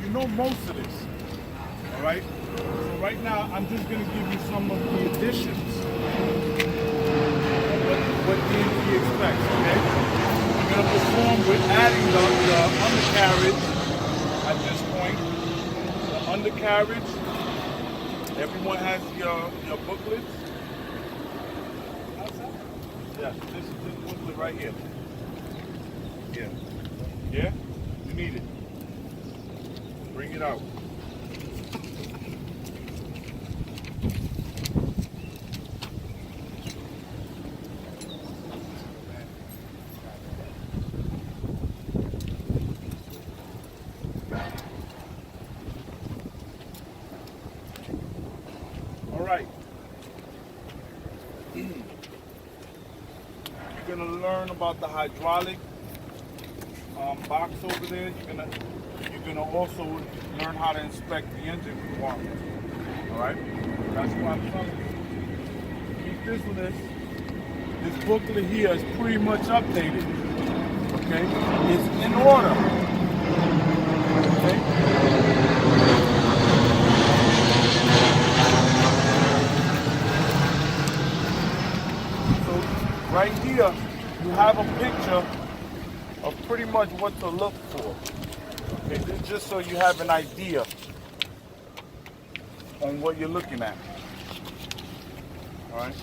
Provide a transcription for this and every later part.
you know most of this. All right? So right now, I'm just going to give you some of the additions. What DMV expects, okay? We're going to perform with adding the undercarriage at this point. The undercarriage. Everyone has your booklets. Yeah, this booklet right here. Yeah. Yeah? You need it. Bring it out. All right. You're gonna learn about the hydraulic box over there. You're gonna also learn how to inspect the engine compartment. All right, that's what I'm telling you. Keep this list. This booklet here is pretty much updated. Okay, it's in order. Okay. So right here, you have a picture of pretty much what to look for. Okay, this is just so you have an idea on what you're looking at. All right.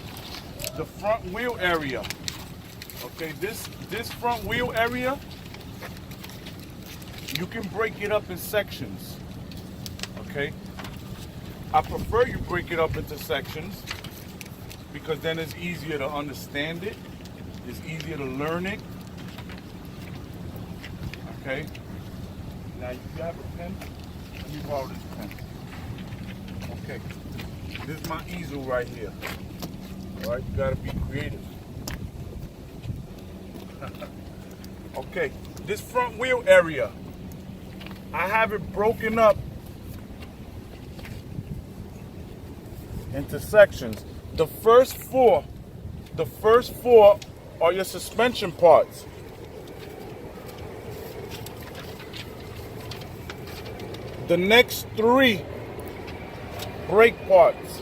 The front wheel area. Okay, this front wheel area, you can break it up in sections. Okay. I prefer you break it up into sections because then it's easier to understand it. It's easier to learn it. Okay. Now you have a pen. Let me borrow this pen. Okay. This is my easel right here. All right. You gotta be creative. Okay. This front wheel area, I have it broken up into sections. The first four are your suspension parts. The next 3 brake parts.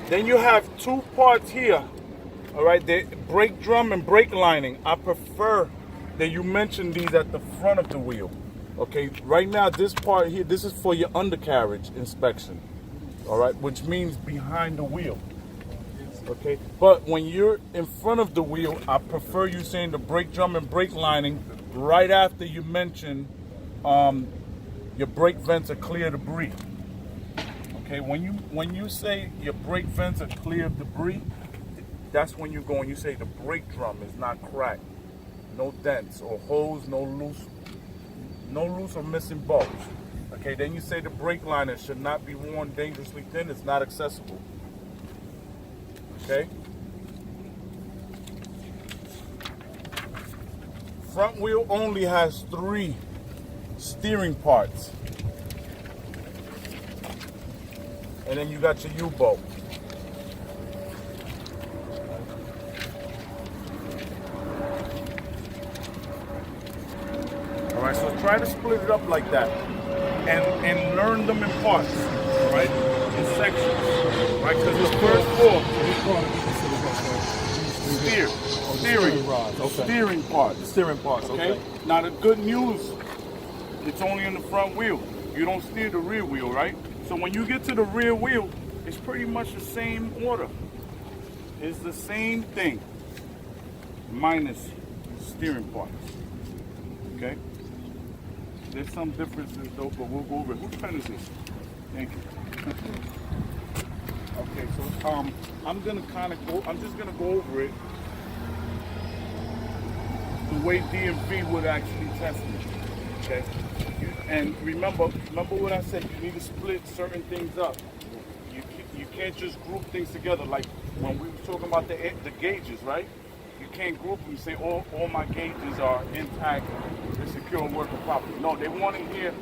Then you have 2 parts here. All right, the brake drum and brake lining. I prefer that you mention these at the front of the wheel. Okay, right now this part here, this is for your undercarriage inspection. All right, which means behind the wheel. Okay, but when you're in front of the wheel, I prefer you saying the brake drum and brake lining right after you mention your brake vents are clear of debris. Okay, when you say your brake vents are clear of debris, that's when you go and you say the brake drum is not cracked, no dents or holes, no loose or missing bolts. Okay, then you say the brake liner should not be worn dangerously thin, it's not accessible. Okay? Front wheel only has 3 steering parts. And then you got your U-bolt. All right, so try to split it up like that and learn them in parts, all right, in sections, right? Because the first 4, steering parts. Steering parts, okay. Now the good news, it's only in the front wheel. You don't steer the rear wheel, right? So when you get to the rear wheel, it's pretty much the same order. It's the same thing, minus steering parts, okay? There's some differences though, but we'll go over it. Whose pen is this? Thank you. Okay, so I'm just gonna go over it the way DMV would actually test it, okay? And remember what I said, you need to split certain things up. You can't just group things together, like when we were talking about the gauges, right? You can't group them and say all my gauges are intact, they're secure and working properly. No, they want to hear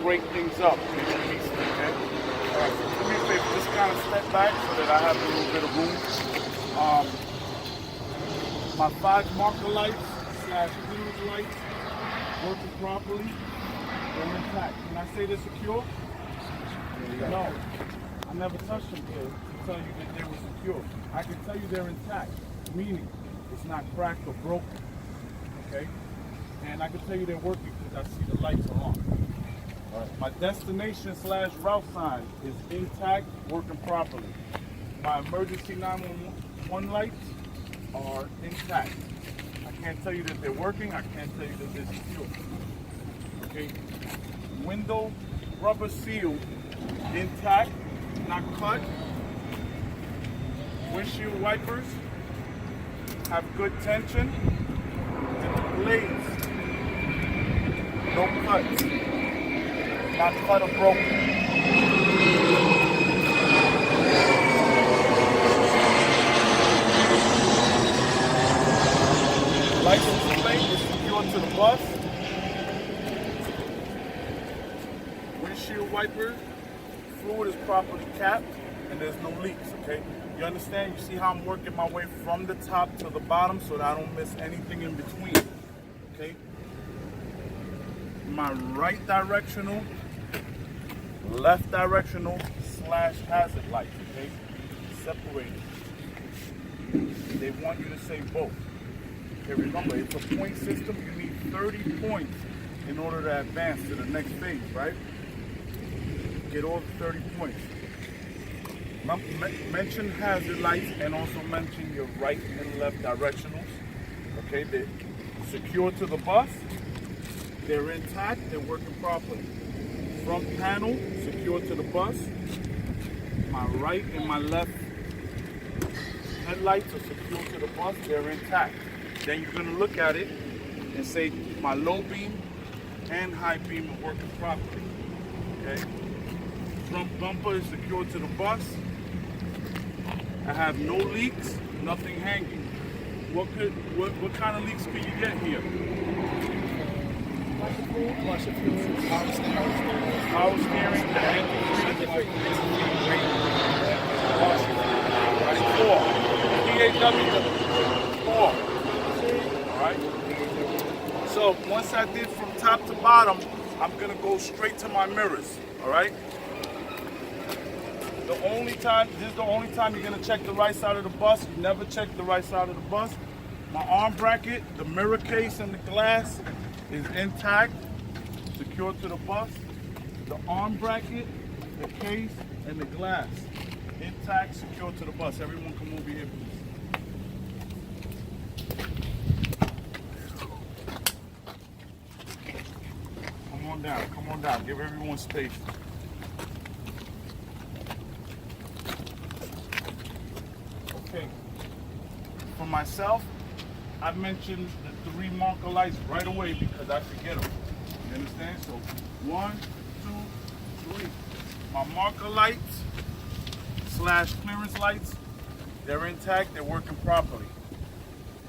break things up into pieces, okay? All right, so do me a favor, just kind of step back so that I have a little bit of room. My 5 marker lights / clearance lights working properly. They're intact. Can I say they're secure? No. I never touched them here to tell you that they were secure. I can tell you they're intact, meaning it's not cracked or broken. Okay? And I can tell you they're working because I see the lights are on. All right. My destination / route sign is intact, working properly. My emergency 911 lights are intact. I can't tell you that they're working. I can't tell you that they're secure. Okay? Window rubber seal intact, not cut. Windshield wipers have good tension. And the blades, no cuts, not cut or broken. License plate is secured to the bus. Windshield wiper fluid is properly capped and there's no leaks, okay? You understand? You see how I'm working my way from the top to the bottom so that I don't miss anything in between, okay? My right directional, left directional / hazard lights, okay? Separated. They want you to say both. Okay, remember, it's a point system. You need 30 points in order to advance to the next phase, right? Get all the 30 points. Mention hazard lights and also mention your right and left directionals. Okay, they're secure to the bus. They're intact. They're working properly. Front panel secure to the bus. My right and my left headlights are secure to the bus. They're intact. Then you're going to look at it and say my low beam and high beam are working properly. Okay. Front bumper is secured to the bus. I have no leaks, nothing hanging. What kind of leaks can you get here? Power steering, PAW, 4. Alright? So once I did from top to bottom, I'm gonna go straight to my mirrors. Alright? This is the only time you're gonna check the right side of the bus. You never check the right side of the bus. My arm bracket, the mirror case, and the glass is intact, secure to the bus. The arm bracket, the case, and the glass, intact, secure to the bus. Everyone come over here, please. Come on down, give everyone space. Okay, for myself, I mentioned the 3 marker lights right away because I forget them. You understand? So 1, 2, 3. My marker lights / clearance lights, they're intact, they're working properly.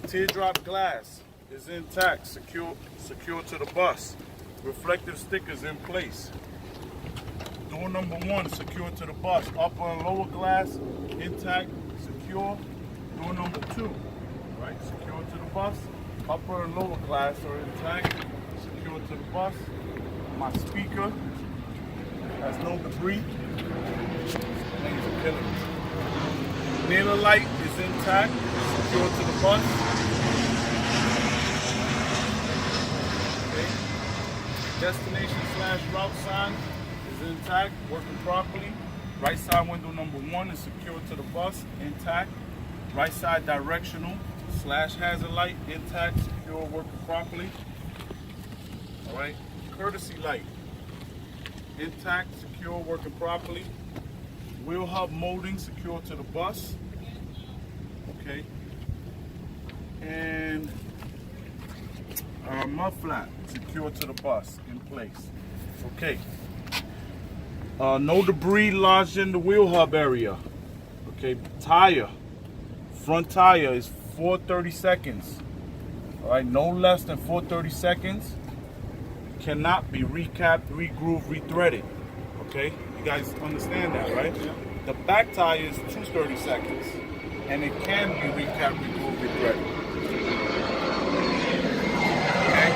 Teardrop glass is intact, secure to the bus. Reflective stickers in place. Door number 1 secure to the bus. Upper and lower glass intact, secure. Door number 2, right, secure to the bus. Upper and lower glass are intact, secure to the bus. My speaker has no debris. Things are killing me. Nailer light is intact, secure to the bus. Okay. Destination / route sign is intact, working properly. Right side window number 1 is secure to the bus, intact. Right side directional / hazard light, intact, secure, working properly. All right. Courtesy light, intact, secure, working properly. Wheel hub molding secure to the bus. Okay. And mud flap secure to the bus in place. Okay. No debris lodged in the wheel hub area. Okay. Tire. Front tire is 430 seconds. All right. No less than 430 seconds. cannot be recapped, re-grooved, re-threaded. Okay, you guys understand that, right? Yeah. The back tire is 230 seconds, and it can be recapped, re-grooved, re-threaded. Okay.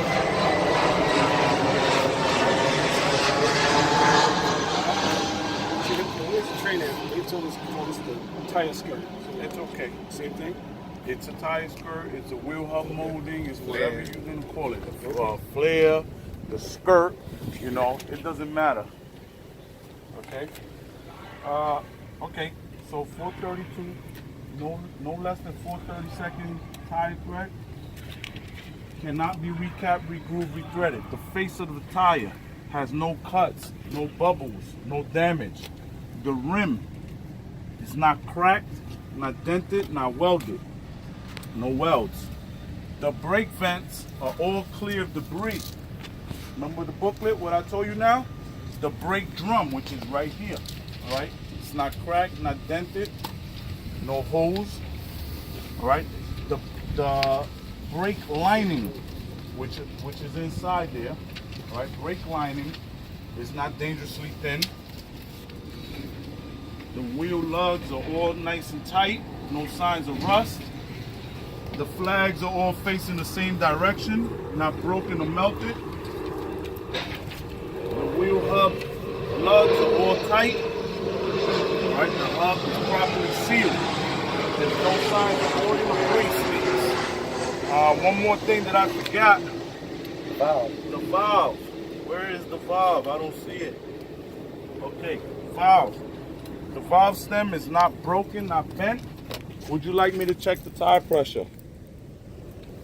Where's the trainer? They told us the tire skirt. So It's okay. same thing? It's a tire skirt, it's a wheel hub molding, it's whatever you're gonna call it. The flare, the skirt, you know, it doesn't matter. Okay? Okay, so 432, no less than 430 second tire thread. Cannot be recapped, re-grooved, re-threaded. The face of the tire has no cuts, no bubbles, no damage. The rim is not cracked, not dented, not welded. No welds. The brake vents are all clear of debris. Remember the booklet, what I told you now? The brake drum, which is right here, all right? It's not cracked, not dented, no holes, all right? The brake lining, which is inside there, all right? Brake lining is not dangerously thin. The wheel lugs are all nice and tight, no signs of rust. The flags are all facing the same direction, not broken or melted. The wheel hub lugs are all tight. Right, the hub is properly sealed. There's no signs of oil or grease leaks. One more thing that I forgot. Valve. The valve. Where is the valve? I don't see it. Okay, valve. The valve stem is not broken, not bent. Would you like me to check the tire pressure?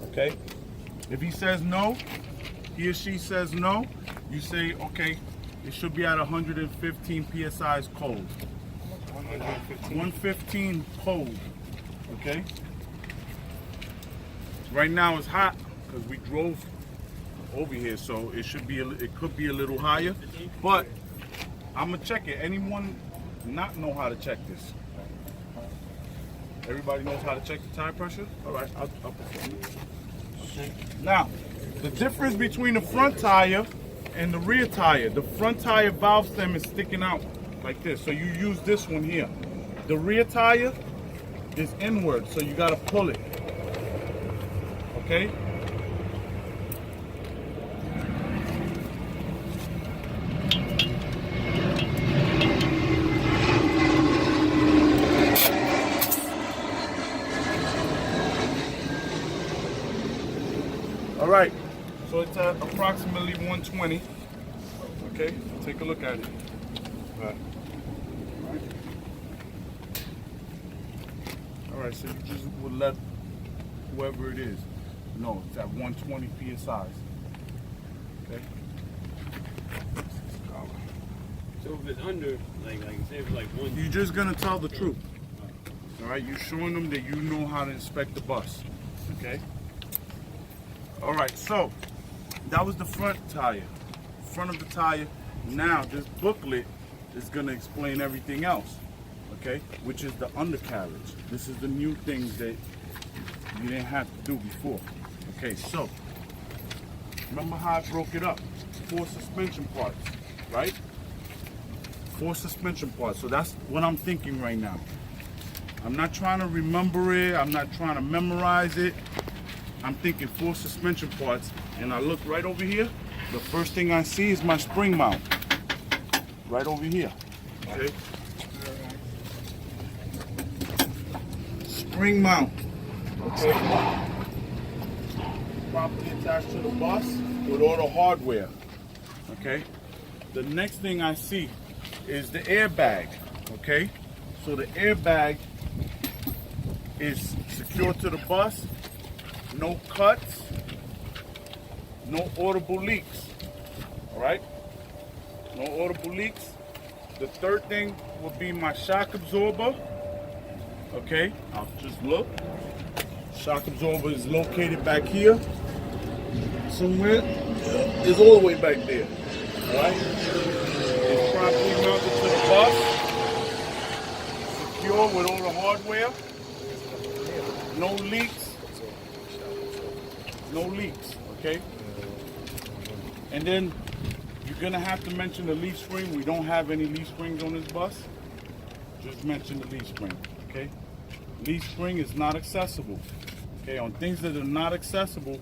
Okay. If he says no, he or she says no, you say, okay, it should be at 115 psi is cold. 115 cold. Okay. Right now it's hot because we drove over here, so it should be. It could be a little higher, but I'm gonna check it. Anyone not know how to check this? Everybody knows how to check the tire pressure? All right, I'll perform it. Okay. Now, the difference between the front tire and the rear tire, the front tire valve stem is sticking out like this, so you use this one here. The rear tire is inward, so you gotta pull it. Okay? All right, so it's at approximately 120. Okay, take a look at it. All right, so you just would let whoever it is know it's at 120 psi. Okay. So if it's under, like say if it's like one. You're just gonna tell the truth. All right, you're showing them that you know how to inspect the bus. Okay. All right, so that was the front tire, front of the tire. Now this booklet is gonna explain everything else, okay? Which is the undercarriage. This is the new things that you didn't have to do before. Okay, so remember how I broke it up? 4 suspension parts, right? 4 suspension parts. So that's what I'm thinking right now. I'm not trying to remember it. I'm not trying to memorize it. I'm thinking 4 suspension parts, and I look right over here. The first thing I see is my spring mount. Right over here. Okay. Spring mount. Okay. Properly attached to the bus with all the hardware. Okay. The next thing I see is the airbag. Okay. So the airbag is secured to the bus. No cuts, no audible leaks. All right? No audible leaks. The third thing will be my shock absorber. Okay, I'll just look. Shock absorber is located back here somewhere. It's all the way back there. All right? It's properly mounted to the bus. Secure with all the hardware. No leaks. No leaks, okay? And then you're gonna have to mention the leaf spring. We don't have any leaf springs on this bus. Just mention the leaf spring, okay? Leaf spring is not accessible. Okay, on things that are not accessible,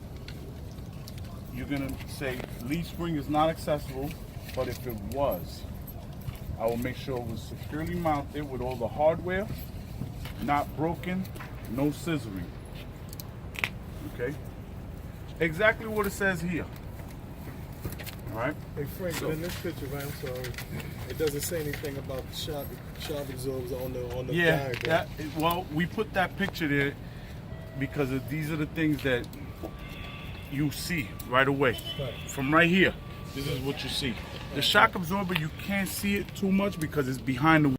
you're gonna say leaf spring is not accessible, but if it was, I will make sure it was securely mounted with all the hardware, not broken, no scissoring. Okay? Exactly what it says here. Alright? Hey Frank, but in this picture, right, I'm sorry, it doesn't say anything about the shock absorbs on the diagram. Well, we put that picture there because these are the things that you see right away. Right. From right here, this is what you see. The shock absorber, you can't see it too much because it's behind the